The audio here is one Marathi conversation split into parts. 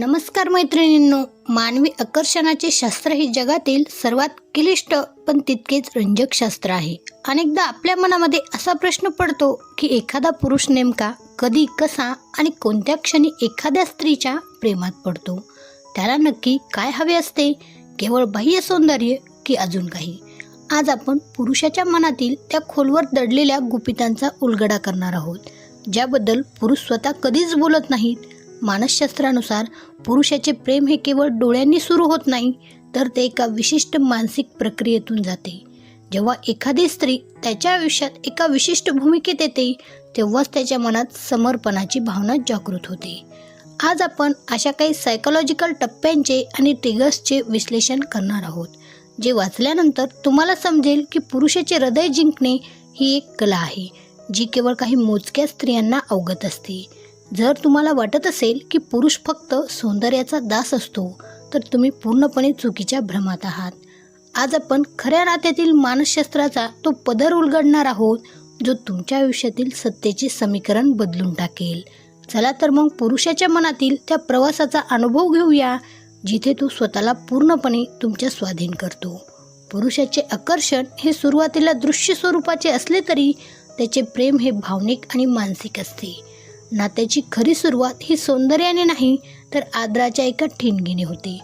नमस्कार मैत्रिणींनो, मानवी आकर्षणाचे शास्त्र हे जगातील सर्वात क्लिष्ट पण तितकेच रंजक शास्त्र आहे। अनेकदा आपल्या मनामध्ये असा प्रश्न पडतो की एखादा पुरुष नेमका कधी, कसा आणि कोणत्या क्षणी एखाद्या स्त्रीच्या प्रेमात पडतो। त्याला नक्की काय हवे असते? केवळ बाह्य सौंदर्य की अजून काही? आज आपण पुरुषाच्या मनातील त्या खोलवर दडलेल्या गुपितांचा उलगडा करणार आहोत, ज्याबद्दल पुरुष स्वतः कधीच बोलत नाहीत। मानसशास्त्रानुसार पुरुषाचे प्रेम हे केवळ डोळ्यांनी सुरू होत नाही, तर ते एका विशिष्ट मानसिक प्रक्रियेतून जाते। जेव्हा एखादी स्त्री त्याच्या आयुष्यात एका विशिष्ट भूमिकेत येते, तेव्हाच त्याच्या मनात समर्पणाची भावना जागृत होते। आज आपण अशा काही सायकोलॉजिकल टप्प्यांचे आणि ट्रिगर्सचे विश्लेषण करणार आहोत, जे वाचल्यानंतर तुम्हाला समजेल की पुरुषाचे हृदय जिंकणे ही एक कला आहे, जी केवळ काही मोजक्या स्त्रियांना अवगत असते। जर तुम्हाला वाटत असेल की पुरुष फक्त सौंदर्याचा दास असतो, तर तुम्ही पूर्णपणे चुकीच्या भ्रमात आहात। आज आपण खऱ्या नात्यातील मानसशास्त्राचा तो पदर उलगडणार आहोत, जो तुमच्या आयुष्यातील सत्तेचे समीकरण बदलून टाकेल। चला तर मग पुरुषाच्या मनातील त्या प्रवासाचा अनुभव घेऊया, जिथे तो स्वतःला पूर्णपणे तुमच्या स्वाधीन करतो। पुरुषाचे आकर्षण हे सुरुवातीला दृश्य स्वरूपाचे असले तरी त्याचे प्रेम हे भावनिक आणि मानसिक असते। नात्याची खरी सुरुवात ही सौंदर्याने नाही, तर आदराच्या एका ठिणगीने होते।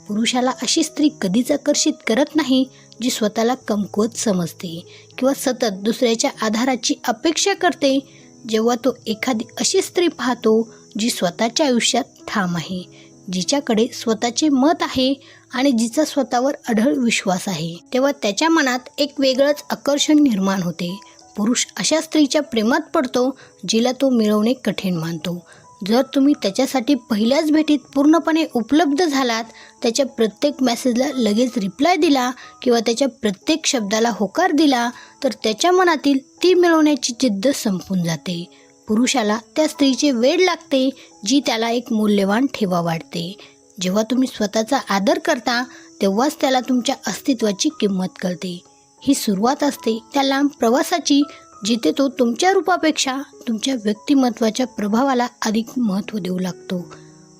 पुरुषाला अशी स्त्री कधीच आकर्षित करत नाही जी स्वतःला कमकुवत समजते किंवा सतत दुसऱ्याच्या आधाराची अपेक्षा करते। जेव्हा तो एखादी अशी स्त्री पाहतो जी स्वतःच्या आयुष्यात ठाम आहे, जिच्याकडे स्वतःचे मत आहे आणि जिचा स्वतःवर अढळ विश्वास आहे, तेव्हा त्याच्या मनात एक वेगळंच आकर्षण निर्माण होते। पुरुष अशा स्त्रीच्या प्रेमात पडतो जिला तो मिळवणे कठीण मानतो। जर तुम्ही त्याच्यासाठी पहिल्याच भेटीत पूर्णपणे उपलब्ध झालात, त्याच्या प्रत्येक मेसेजला लगेच रिप्लाय दिला किंवा त्याच्या प्रत्येक शब्दाला होकार दिला, तर त्याच्या मनातील ती मिळवण्याची जिद्द संपून जाते। पुरुषाला त्या स्त्रीचे वेड लागते, जी त्याला एक मौल्यवान ठेवा वाटते। जेव्हा तुम्ही स्वतःचा आदर करता, तेव्हाच त्याला तुमच्या अस्तित्वाची किंमत कळते। ही सुरुवात असते त्या लांब प्रवासाची, जिथे तो तुमच्या रूपापेक्षा तुमच्या व्यक्तिमत्वाच्या प्रभावाला अधिक महत्त्व देऊ लागतो।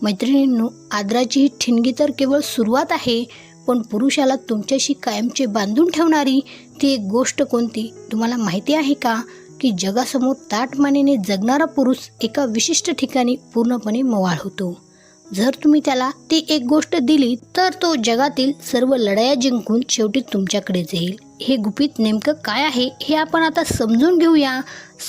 मैत्रिणींनो, आदराची ही ठिणगी तर केवळ सुरुवात आहे, पण पुरुषाला तुमच्याशी कायमचे बांधून ठेवणारी ती एक गोष्ट कोणती तुम्हाला माहिती आहे का? की जगासमोर ताठमानेने जगणारा पुरुष एका विशिष्ट ठिकाणी पूर्णपणे मवाळ होतो। जर तुम्ही त्याला ती एक गोष्ट दिली, तर तो जगातील सर्व लढाया जिंकून शेवटी तुमच्याकडेच येईल। हे गुपित नेमकं काय आहे हे आपण आता समजून घेऊया।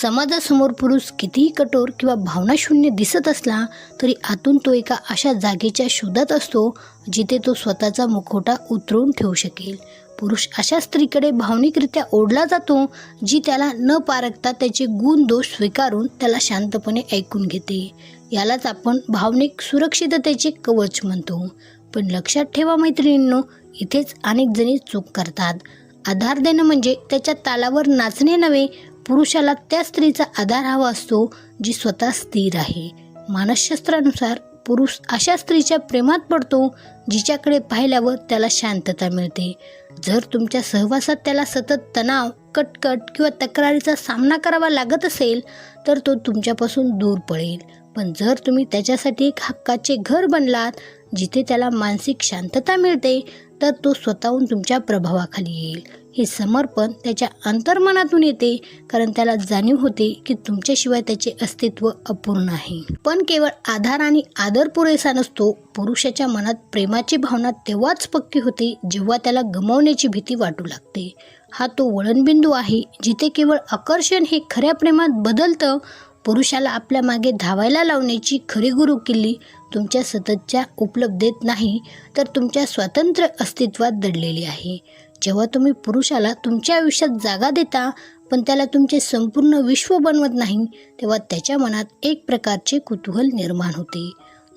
समाजासमोर पुरुष कितीही कठोर किंवा भावनाशून्य दिसत असला, तरी आतून तो एका अशा जागेच्या शोधात असतो, जिथे तो स्वतःचा मुखवटा उतरवून ठेवू शकेल। पुरुष अशा स्त्रीकडे भावनिकरित्या ओढला जातो, जी त्याला न पारखता त्याचे गुण दोष स्वीकारून त्याला शांतपणे ऐकून घेते। यालाच आपण भावनिक सुरक्षिततेचे कवच म्हणतो। पण लक्षात ठेवा मैत्रिणींनो, इथेच अनेक जणी चूक करतात। आधार देणं म्हणजे त्याच्या तालावर नाचणे नव्हे। पुरुषाला त्या स्त्रीचा आधार हवा असतो जी स्वतः स्थिर आहे। मानसशास्त्रानुसार पुरुष अशा स्त्रीच्या प्रेमात पडतो जिच्याकडे पाहिल्यावर त्याला शांतता मिळते। जर तुमच्या सहवासात त्याला सतत तणाव, कटकट किंवा तक्रारीचा सामना करावा लागत असेल, तर तो तुमच्यापासून दूर पळेल। पण जर तुम्ही त्याच्यासाठी एक हक्काचे घर बनलात, जिथे त्याला मानसिक शांतता मिळते, तर तो स्वतःहून तुमच्या प्रभावाखाली येईल। हे समर्पण त्याच्या अंतर्मनातून येते, कारण त्याला जाणीव होते की तुमच्याशिवाय त्याचे अस्तित्व अपूर्ण आहे। पण केवळ आधार आणि आदर पुरेसा नसतो। पुरुषाच्या मनात प्रेमाची भावना तेव्हाच पक्की होते, जेव्हा त्याला गमावण्याची भीती वाटू लागते। हा तो वळणबिंदू आहे, जिथे केवळ आकर्षण हे खऱ्या प्रेमात बदलतं। पुरुषाला आपल्या मागे धावायला लावण्याची खरी गुरुकिल्ली तुमच्या सततच्या उपलब्धतेत नाही, तर तुमच्या स्वतंत्र अस्तित्वात दडलेली आहे। जेव्हा तुम्ही पुरुषाला तुमच्या आयुष्यात जागा देता, पण त्याला तुमचे संपूर्ण विश्व बनवत नाही, तेव्हा त्याच्या मनात एक प्रकारचे कुतूहल निर्माण होते।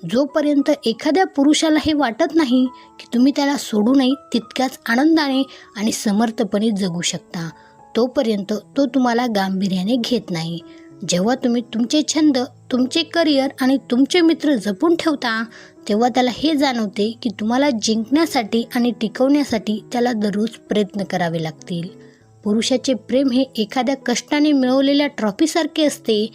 जोपर्यंत एखाद्या पुरुषाला हे वाटत नाही की तुम्ही त्याला सोडूनही तितक्याच आनंदाने आणि समर्थपणे जगू शकता, तोपर्यंत तो तुम्हाला गांभीर्याने घेत नाही। जेव्हा तुम्ही तुमचे छंद, तुमचे करिअर आणि तुमचे मित्र जपून ठेवता, तेव्हा त्याला हे जाणवते की तुम्हाला जिंकण्यासाठी आणि टिकवण्यासाठी त्याला दररोज प्रयत्न करावे लागतील। पुरुषाचे प्रेम हे एखाद्या कष्टाने मिळवलेल्या ट्रॉफीसारखे असते.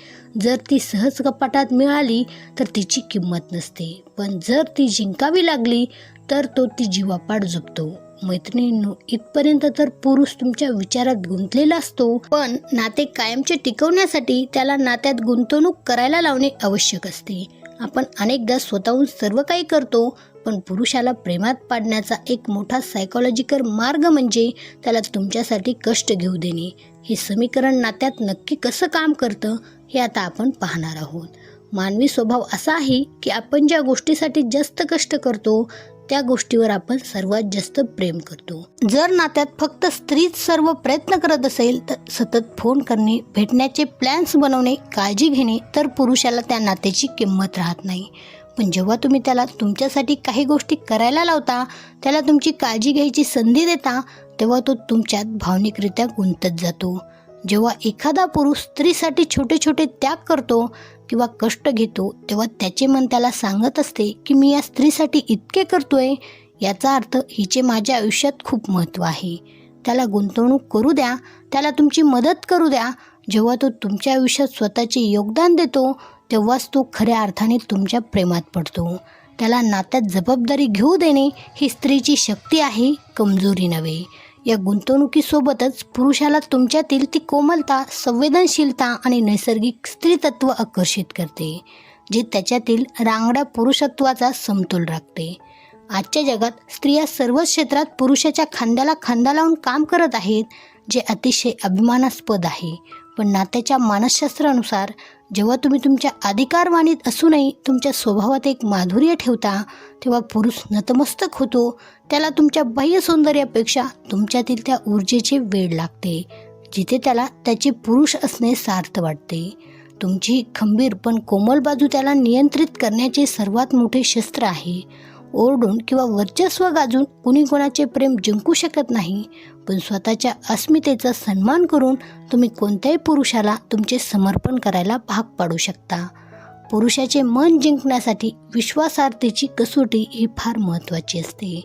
जर ती सहज कपाटात मिळाली तर तिची किंमत नसते, पण जर ती जिंकावी लागली तर तो ती जीवापाड जपतो. मैत्रिणींनो, इथपर्यंत तर पुरुष तुमच्या विचारात गुंतलेला असतो, पण नाते कायमचे टिकवण्यासाठी त्याला नात्यात गुंतवणूक करायला लावणे आवश्यक असते. आपण अनेकदा स्वतःहून सर्व काही करतो, पण पुरुषाला प्रेमात पाडण्याचा एक मोठा सायकोलॉजिकल मार्ग म्हणजे त्याला तुमच्यासाठी कष्ट घेऊ देणे. हे समीकरण नात्यात नक्की कसं काम करतं हे आता आपण पाहणार आहोत. मानवी स्वभाव असा आहे की आपण ज्या गोष्टीसाठी जास्त कष्ट करतो त्या गोष्टीवर आपण सर्वात जास्त प्रेम करतो. जर नात्यात फक्त स्त्रीच सर्व प्रयत्न करत असेल तर सतत फोन करणे, भेटण्याचे प्लॅन्स बनवणे, काळजी घेणे, तर पुरुषाला त्या नात्याची किंमत राहत नाही. पण जेव्हा तुम्ही त्याला तुमच्यासाठी काही गोष्टी करायला लावता, त्याला तुमची काळजी घ्यायची संधी देता, तेव्हा तो तुमच्यात भावनिकरित्या गुंतत जातो. जेव्हा एखादा पुरुष स्त्रीसाठी छोटे छोटे त्याग करतो किंवा कष्ट घेतो, तेव्हा त्याचे मन त्याला सांगत असते की मी या स्त्रीसाठी इतके करतोय, याचा अर्थ हिचे माझ्या आयुष्यात खूप महत्त्व आहे. त्याला गुंतवणूक करू द्या, त्याला तुमची मदत करू द्या. जेव्हा तो तुमच्या आयुष्यात स्वतःचे योगदान देतो तेव्हाच तो खऱ्या अर्थाने तुमच्या प्रेमात पडतो. त्याला नात्यात जबाबदारी घेऊ देणे ही स्त्रीची शक्ती आहे, कमजोरी नव्हे. या गुंतवणुकीसोबतच पुरुषाला तुमच्यातील ती कोमलता, संवेदनशीलता आणि नैसर्गिक स्त्रीतत्व आकर्षित करते, जे त्याच्यातील रांगड्या पुरुषत्वाचा समतोल राखते. आजच्या जगात स्त्रिया सर्वच क्षेत्रात पुरुषाच्या खांद्याला खांदा लावून काम करत आहेत, जे अतिशय अभिमानास्पद आहे. पण नात्याच्या मानसशास्त्रानुसार जेव्हा तुम्ही तुमच्या अधिकारवाणीत असूनही तुमच्या स्वभावात एक माधुर्य ठेवता, तेव्हा पुरुष नतमस्तक होतो. त्याला तुमच्या बाह्य सौंदर्यापेक्षा तुमच्यातील त्या ऊर्जेचे वेड लागते, जिथे त्याला त्याचे पुरुष असणे सार्थ वाटते. तुमची खंबीर पण कोमल बाजू त्याला नियंत्रित करण्याचे सर्वात मोठे शस्त्र आहे. ओरडून किंवा वर्चस्व गाजून कुणी कोणाचे प्रेम जिंकू शकत नाही, पण स्वतःच्या अस्मितेचा सन्मान करून तुम्ही कोणत्याही पुरुषाला तुमचे समर्पण करायला भाग पाडू शकता. पुरुषाचे मन जिंकण्यासाठी विश्वासार्हतेची कसोटी ही फार महत्त्वाची असते.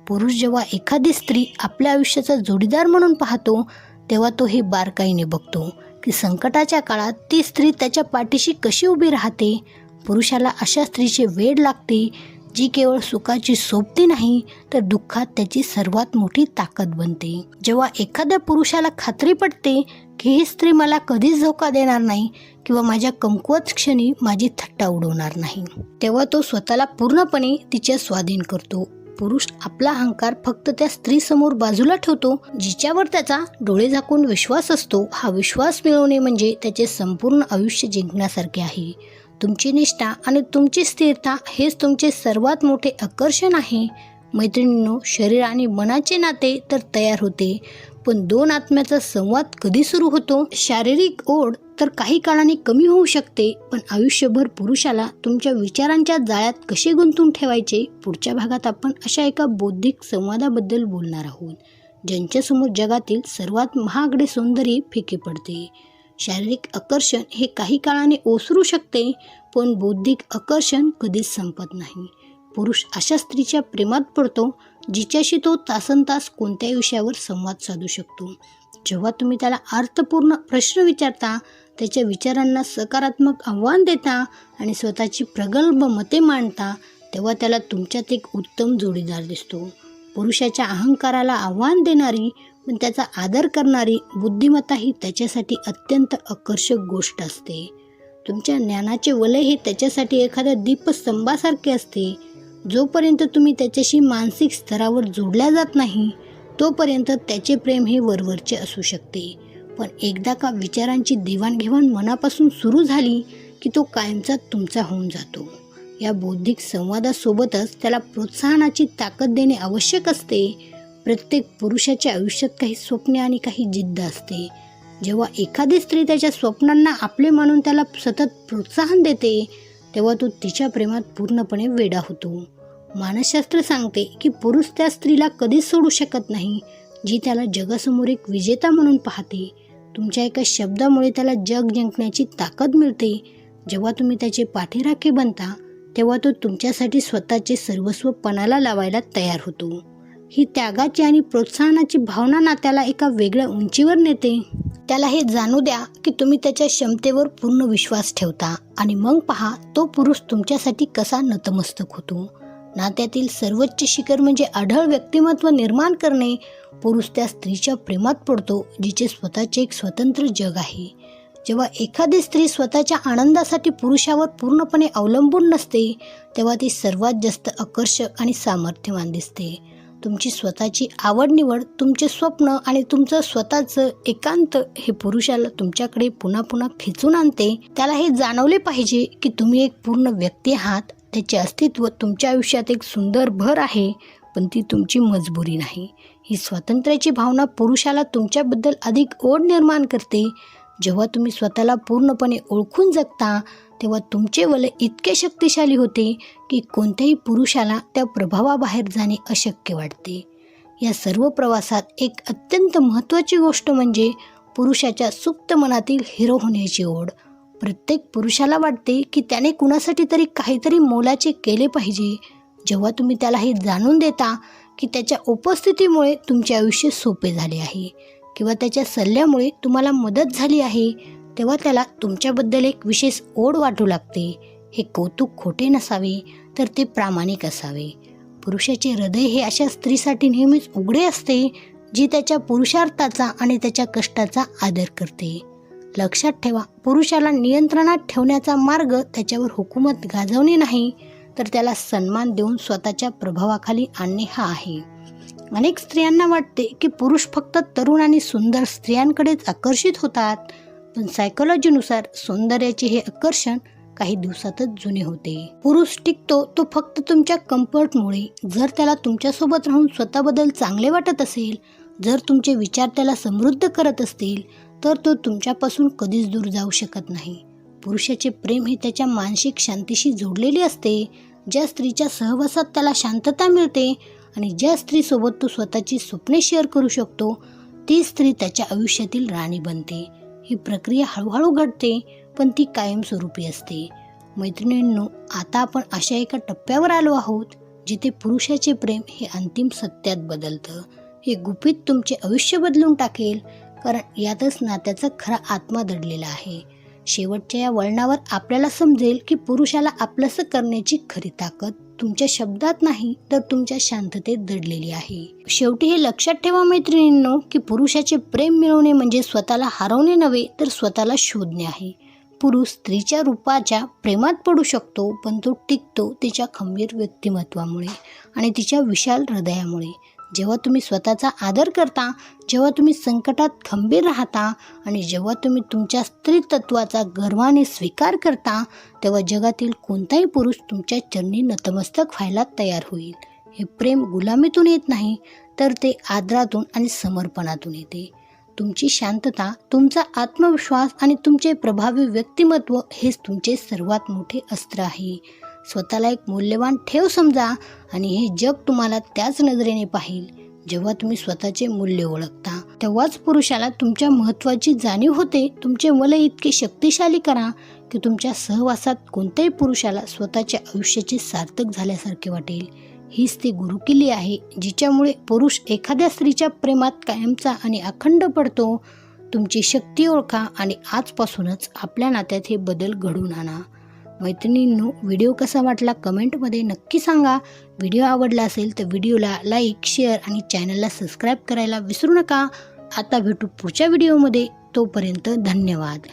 पुरुष जेव्हा एखादी स्त्री आपल्या आयुष्याचा जोडीदार म्हणून पाहतो, तेव्हा तो हे बारकाईने बघतो की संकटाच्या काळात ती स्त्री त्याच्या पाठीशी कशी उभी राहते. पुरुषाला अशा स्त्रीचे वेड लागते, जी केवळ सुखाची सोबती नाही तर दुःखात त्याची सर्वात मोठी ताकद बनते. जेव्हा एखाद्या पुरुषाला खात्री पटते की ही स्त्री मला कधीच धोका देणार नाही किंवा माझ्या कमकुवत क्षणी माझी थट्टा उडवणार नाही, तेव्हा तो स्वतःला पूर्णपणे तिच्या स्वाधीन करतो. पुरुष आपला अहंकार फक्त त्या स्त्रीसमोर बाजूला ठेवतो, जिच्यावर त्याचा डोळे झाकून विश्वास असतो. हा विश्वास मिळवणे म्हणजे त्याचे संपूर्ण आयुष्य जिंकण्यासारखे आहे. तुमची निष्ठा आणि तुमची स्थिरता हेच तुमचे सर्वात मोठे आकर्षण आहे. मैत्रिणींनो, शरीर आणि मनाचे नाते तर तयार होते, पण दोन आत्म्याचा संवाद कधी सुरू होतो? शारीरिक ओढ तर काही काळाने कमी होऊ शकते, पण आयुष्यभर पुरुषाला तुमच्या विचारांच्या जाळ्यात कसे गुंतून ठेवायचे? पुढच्या भागात आपण अशा एका बौद्धिक संवादाबद्दल बोलणार आहोत, ज्यांच्यासमोर जगातील सर्वात महागडे सौंदर्य फिके पडते. शारीरिक आकर्षण हे काही काळाने ओसरू शकते, पण बौद्धिक आकर्षण कधीच संपत नाही. पुरुष अशा स्त्रीच्या प्रेमात पडतो जिच्याशी तो तासनतास कोणत्याही विषयावर संवाद साधू शकतो. जेव्हा तुम्ही त्याला अर्थपूर्ण प्रश्न विचारता, त्याच्या विचारांना सकारात्मक आव्हान देता आणि स्वतःची प्रगल्भ मते मांडता, तेव्हा त्याला तुमच्यात एक उत्तम जोडीदार दिसतो. पुरुषाच्या अहंकाराला आव्हान देणारी पण त्याचा आदर करणारी बुद्धिमत्ता ही त्याच्यासाठी अत्यंत आकर्षक गोष्ट असते. तुमच्या ज्ञानाचे वलय हे त्याच्यासाठी एखाद्या दीपस्तंभासारखे असते. जोपर्यंत तुम्ही त्याच्याशी मानसिक स्तरावर जोडल्या जात नाही, तोपर्यंत त्याचे प्रेम हे वरवरचे असू शकते. पण एकदा का विचारांची देवाणघेवाण मनापासून सुरू झाली की तो कायमचा तुमचा होऊन जातो. या बौद्धिक संवादासोबतच त्याला प्रोत्साहनाची ताकद देणे आवश्यक असते. प्रत्येक पुरुषाच्या आयुष्यात काही स्वप्ने आणि काही जिद्द असते. जेव्हा एखादी स्त्री त्याच्या स्वप्नांना आपले मानून त्याला सतत प्रोत्साहन देते, तेव्हा तो तिच्या प्रेमात पूर्णपणे वेडा होतो. मानसशास्त्र सांगते की पुरुष त्या स्त्रीला कधीच सोडू शकत नाही, जी त्याला जगासमोर एक विजेता म्हणून पाहते. तुमच्या एका शब्दामुळे त्याला जग जिंकण्याची ताकद मिळते. जेव्हा तुम्ही त्याचे पाठीराखे बनता, तेव्हा तो तुमच्यासाठी स्वतःचे सर्वस्व पणाला लावायला तयार होतो. ही त्यागाची आणि प्रोत्साहनाची भावना नात्याला एका वेगळ्या उंचीवर नेते. त्याला हे जाणू द्या की तुम्ही त्याच्या क्षमतेवर पूर्ण विश्वास ठेवता आणि मग पहा तो पुरुष तुमच्यासाठी कसा नतमस्तक होतो. नात्यातील सर्वोच्च शिखर म्हणजे अढळ व्यक्तिमत्व निर्माण करणे. पुरुष त्या स्त्रीच्या प्रेमात पडतो जिचे स्वतःचे एक स्वतंत्र जग आहे. जेव्हा एखादी स्त्री स्वतःच्या आनंदासाठी पुरुषावर पूर्णपणे अवलंबून नसते तेव्हा ती सर्वात जास्त आकर्षक आणि सामर्थ्यवान दिसते. तुमची स्वतःची आवड निवड, तुमचे स्वप्न आणि तुमचं स्वतःचं एकांत हे पुरुषाला तुमच्याकडे पुन्हा पुन्हा खेचून आणते. त्याला हे जाणवले पाहिजे की तुम्ही एक पूर्ण व्यक्ती आहात. त्याचे अस्तित्व तुमच्या आयुष्यात एक सुंदर भर आहे, पण ती तुमची मजबुरी नाही. ही स्वातंत्र्याची भावना पुरुषाला तुमच्याबद्दल अधिक ओढ निर्माण करते. जेव्हा तुम्ही स्वतःला पूर्णपणे ओळखून जगता तेव्हा तुमचे वलय इतके शक्तिशाली होते की कोणत्याही पुरुषाला त्या प्रभावाबाहेर जाणे अशक्य वाटते. या सर्व प्रवासात एक अत्यंत महत्त्वाची गोष्ट म्हणजे पुरुषाच्या सुप्त मनातील हिरो होण्याची ओढ. प्रत्येक पुरुषाला वाटते की त्याने कुणासाठी तरी काहीतरी मोलाचे केले पाहिजे. जेव्हा तुम्ही त्याला हे जाणून देता की त्याच्या उपस्थितीमुळे तुमचे आयुष्य सोपे झाले आहे किंवा त्याच्या सल्ल्यामुळे तुम्हाला मदत झाली आहे, तेव्हा त्याला तुमच्याबद्दल एक विशेष ओढ वाटू लागते. हे कौतुक खोटे नसावे तर ते प्रामाणिक असावे. पुरुषाचे हृदय हे अशा स्त्रीसाठी नेहमीच उघडे असते जी त्याच्या पुरुषार्थाचा आणि त्याच्या कष्टाचा आदर करते. लक्षात ठेवा, पुरुषाला नियंत्रणात ठेवण्याचा मार्ग त्याच्यावर हुकूमत गाजवणे नाही तर त्याला सन्मान देऊन स्वतःच्या प्रभावाखाली आणणे हा आहे. अनेक स्त्रियांना वाटते की पुरुष फक्त तरुण आणि सुंदर स्त्रियांकडेच आकर्षित होतात, पण सायकोलॉजीनुसार सौंदर्याचे हे आकर्षण काही दिवसातच जुने होते. पुरुष टिकतो तो फक्त तुमच्या कम्फर्टमुळे. जर त्याला तुमच्यासोबत राहून स्वतःबद्दल चांगले वाटत असेल, जर तुमचे विचार त्याला समृद्ध करत असतील, तर तो तुमच्यापासून कधीच दूर जाऊ शकत नाही. पुरुषाचे प्रेम हे त्याच्या मानसिक शांतीशी जोडलेले असते. ज्या स्त्रीच्या सहवासात त्याला शांतता मिळते आणि ज्या स्त्रीसोबत तो स्वतःची स्वप्ने शेअर करू शकतो, ती स्त्री त्याच्या आयुष्यातील राणी बनते. ही प्रक्रिया हळूहळू घडते, पण ती कायमस्वरूपी असते. मैत्रिणींनो, आता आपण अशा एका टप्प्यावर आलो आहोत जिथे पुरुषाचे प्रेम हे अंतिम सत्यात बदलतं. हे गुपित तुमचे आयुष्य बदलून टाकेल, कारण यातच नात्याचा खरा आत्मा दडलेला आहे. शेवटच्या या वळणावर आपल्याला समजेल की पुरुषाला आपलंसं करण्याची खरी ताकद तुमच्या शब्दात नाही तर तुमच्या शांततेत दडलेली आहे. शेवटी हे लक्षात ठेवा मैत्रिणींनो की पुरुषाचे प्रेम मिळवणे म्हणजे स्वतःला हरवणे नव्हे तर स्वतःला शोधणे आहे. पुरुष स्त्रीच्या रूपाच्या प्रेमात पडू शकतो, पण तो टिकतो तिच्या खंबीर व्यक्तिमत्वामुळे आणि तिच्या विशाल हृदयामुळे. जेव्हा तुम्ही स्वतःचा आदर करता, जेव्हा तुम्ही संकटात खंबीर राहता आणि जेव्हा तुम्ही तुमच्या स्त्रीतत्वाचा गर्वाने स्वीकार करता, तेव्हा जगातील कोणताही पुरुष तुमच्या चरणी नतमस्तक व्हायला तयार होईल. हे प्रेम गुलामीतून येत नाही तर ते आदरातून आणि समर्पणातून येते. तुमची शांतता, तुमचा आत्मविश्वास आणि तुमचे प्रभावी व्यक्तिमत्व हेच तुमचे सर्वात मोठे अस्त्र आहे. स्वतःला एक मौल्यवान ठेव समजा आणि हे जग तुम्हाला त्याच नजरेने पाहिल. जेव्हा तुम्ही स्वतःचे मूल्य ओळखता तेव्हाच पुरुषाला तुमच्या महत्त्वाची जाणीव होते. तुमचे वलय इतके शक्तिशाली करा की तुमच्या सहवासात कोणत्याही पुरुषाला स्वतःच्या आयुष्याचे सार्थक झाल्यासारखे वाटेल. हीच ती गुरुकिल्ली आहे जिच्यामुळे पुरुष एखाद्या स्त्रीच्या प्रेमात कायमचा आणि अखंड पडतो. तुमची शक्ती ओळखा आणि आजपासूनच आपल्या नात्यात हे बदल घडवून आणा. मैत्रिणींनो, व्हिडिओ कसा वाटला कमेंटमध्ये नक्की सांगा. व्हिडिओ आवडला असेल तर व्हिडिओला लाईक, शेअर आणि चॅनलला सबस्क्राईब करायला विसरू नका. आता भेटू पुढच्या व्हिडिओमध्ये. तोपर्यंत धन्यवाद.